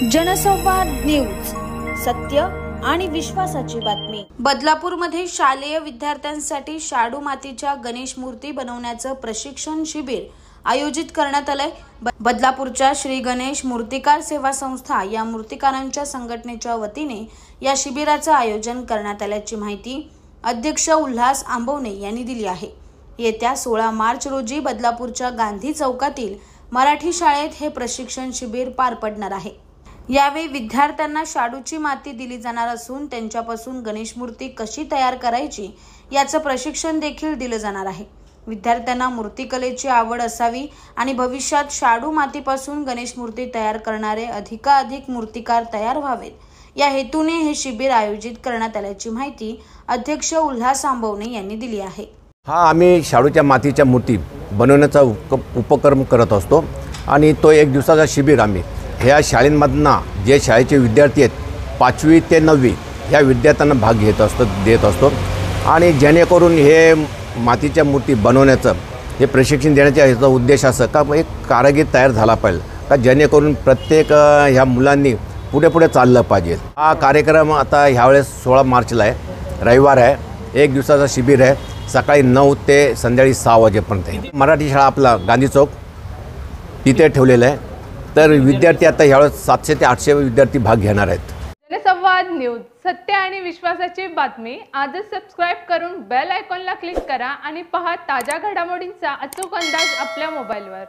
जनसंवाद न्यूज, सत्य आणि विश्वासाची बातमी। बदलापूरमध्ये शालेय विद्यार्थ्यांसाठी शाडू मातीच्या गणेश मूर्ती बनवण्याचं प्रशिक्षण शिबिर आयोजित करण्यात आलंय। बदलापूरच्या श्री गणेश मूर्तिकार सेवा संस्था या मूर्तिकारांच्या संघटनेच्या वतीने या शिबिराचं आयोजन करण्यात आल्याची माहिती अध्यक्ष उल्हास आंबवणे यांनी दिली आहे। येत्या 16 मार्च रोजी बदलापूरच्या गांधी चौकातील मराठी शाळेत हे प्रशिक्षण शिबिर पार पडणार आहे। यावेळी विद्यार्थ्यांना शाडूची माती दिली जाणार असून त्यांच्यापासून गणेश मूर्ती कशी तयार करायची याचं प्रशिक्षण देखील दिलं जाणार आहे। विद्यार्थ्यांना मूर्तिकलेची आवड असावी आणि भविष्यात शाडू मातीपासून गणेश मूर्ती तयार करणारे अधिकाधिक मूर्तिकार तयार व्हावेत या हेतूने हे शिबिर आयोजित करण्यात आल्याची माहिती अध्यक्ष उल्हास आंबवणे यांनी दिली आहे। आम्ही शाडूच्या मातीच्या मूर्ती बनवण्याचा उपक्रम करत असतो आणि तो एक दिवसाचा शिबिर आम्ही ह्या शाळेंमधना जे शाळेचे विद्यार्थी आहेत 5वी ते 9वी ह्या विद्यार्थ्यांना भाग देत असतो आणि जेणेकरून हे मातीच्या मूर्ती बनवण्याचं हे प्रशिक्षण देण्याचा ह्याचा उद्देश असं का एक कारागीर तयार झाला पाहिजे का जेणेकरून प्रत्येक ह्या मुलांनी पुढे चाललं पाहिजे। हा कार्यक्रम आता ह्यावेळेस 16 मार्चला आहे, रविवार आहे, एक दिवसाचा शिबिर आहे, सकाळी 9 ते संध्याकाळी 6 वाजेपर्यंत आहे। मराठी शाळा आपला गांधी चौक तिथे ठेवलेलं आहे। तर विद्यार्थी आता ह्यावेळेस 700 ते 800 विद्यार्थी भाग घेणार आहेत। जनसंवाद न्यूज, सत्य आणि विश्वासाची बातमी। आजच सबस्क्राइब करून बेल आयकॉनला क्लिक करा आणि पहा ताज्या घडामोडींचा अचूक अंदाज आपल्या मोबाईलवर।